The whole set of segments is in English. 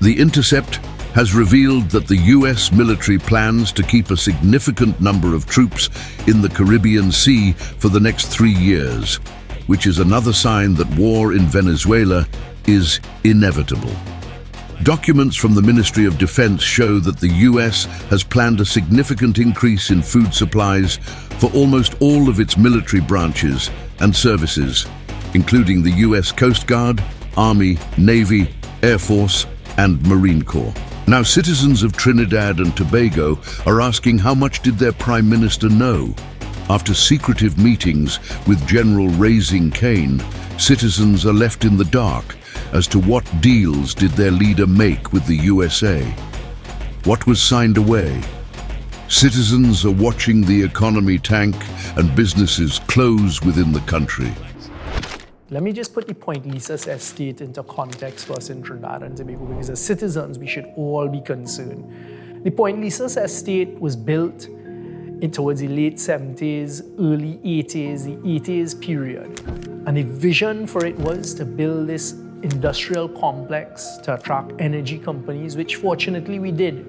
The Intercept has revealed that the US military plans to keep a significant number of troops in the Caribbean Sea for the next 3 years, which is another sign that war in Venezuela is inevitable. Documents from the Ministry of Defense show that the US has planned a significant increase in food supplies for almost all of its military branches and services, including the US Coast Guard, Army, Navy, Air Force, and Marine Corps. Now, citizens of Trinidad and Tobago are asking how much did their Prime Minister know? After secretive meetings with General Raising Cane, citizens are left in the dark as to what deals did their leader make with the USA. What was signed away? Citizens are watching the economy tank and businesses close within the country. Let me just put the Point Lisas estate into context for us in Trinidad and Tobago, because as citizens, we should all be concerned. The Point Lisas estate was built towards the late 70s, early 80s, the 80s period. And the vision for it was to build this industrial complex to attract energy companies, which fortunately we did.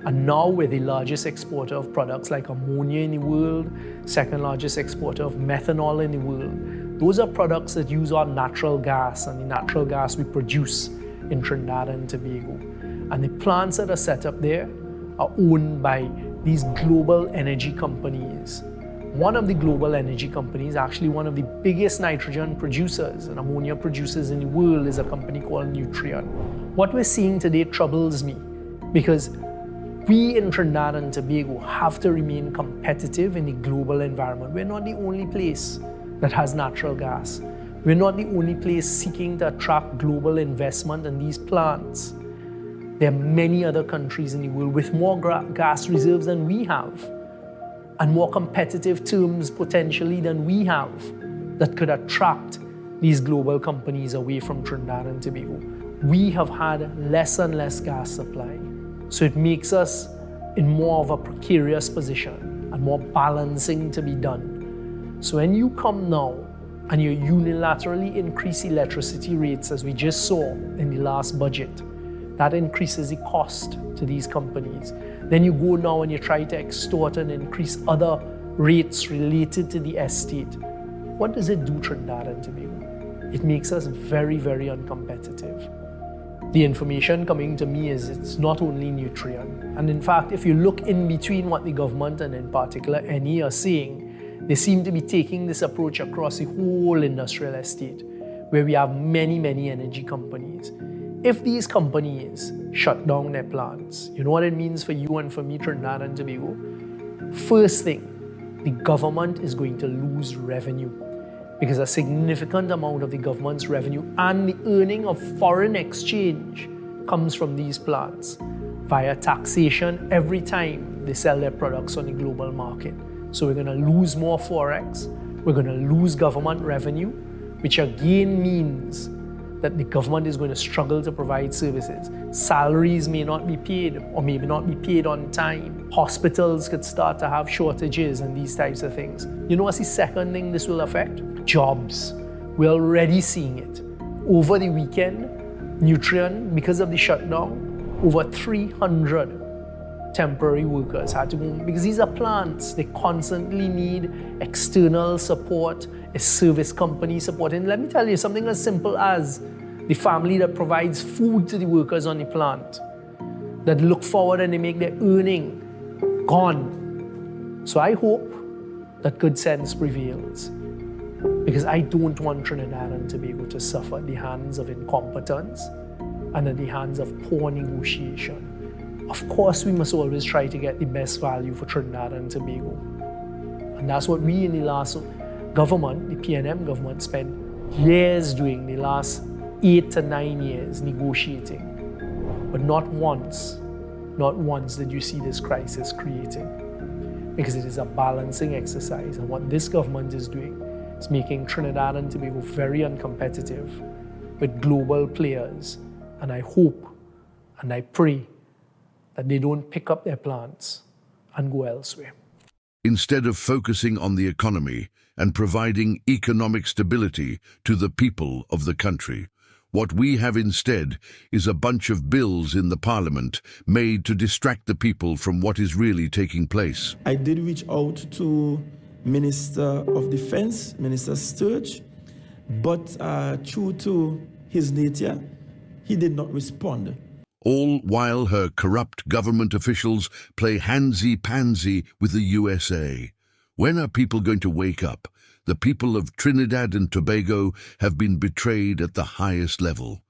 And now we're the largest exporter of products like ammonia in the world, second largest exporter of methanol in the world. Those are products that use our natural gas, and the natural gas we produce in Trinidad and Tobago. And the plants that are set up there are owned by these global energy companies. One of the global energy companies, actually one of the biggest nitrogen producers and ammonia producers in the world, is a company called Nutrien. What we're seeing today troubles me, because we in Trinidad and Tobago have to remain competitive in the global environment. We're not the only place that has natural gas. We're not the only place seeking to attract global investment in these plants. There are many other countries in the world with more gas reserves than we have, and more competitive terms potentially than we have, that could attract these global companies away from Trinidad and Tobago. We have had less and less gas supply, so it makes us in more of a precarious position and more balancing to be done. So when you come now and you unilaterally increase electricity rates, as we just saw in the last budget, that increases the cost to these companies. Then you go now and you try to extort and increase other rates related to the estate. What does it do, Trinidad and Tobago? It makes us very, very uncompetitive. The information coming to me is it's not only Nutrien. And in fact, if you look in between what the government and in particular NE are saying, they seem to be taking this approach across the whole industrial estate, where we have many, many energy companies. If these companies shut down their plants, you know what it means for you and for me, Trinidad and Tobago? First thing, the government is going to lose revenue, because a significant amount of the government's revenue and the earning of foreign exchange comes from these plants via taxation every time they sell their products on the global market. So we're going to lose more forex, we're going to lose government revenue, which again means that the government is going to struggle to provide services. Salaries may not be paid, or maybe not be paid on time. Hospitals could start to have shortages and these types of things. You know what's the second thing this will affect? Jobs. We're already seeing it. Over the weekend, Nutrien, because of the shutdown, over 300 temporary workers had to go, because these are plants. They constantly need external support, a service company support. And let me tell you, something as simple as the family that provides food to the workers on the plant, that look forward and they make their earning, gone. So I hope that good sense prevails, because I don't want Trinidad and Tobago to suffer at the hands of incompetence and at the hands of poor negotiation. Of course, we must always try to get the best value for Trinidad and Tobago. And that's what we in the last government, the PNM government, spent years doing, the last 8 to 9 years negotiating. But not once did you see this crisis creating. Because it is a balancing exercise. And what this government is doing is making Trinidad and Tobago very uncompetitive with global players. And I hope and I pray that they don't pick up their plants and go elsewhere. Instead of focusing on the economy and providing economic stability to the people of the country, What we have instead is a bunch of bills in the parliament made to distract the people from what is really taking place. I did reach out to Minister of Defense, Minister Sturge, but true to his nature, he did not respond. All while her corrupt government officials play handsy-pansy with the USA. When are people going to wake up? The people of Trinidad and Tobago have been betrayed at the highest level.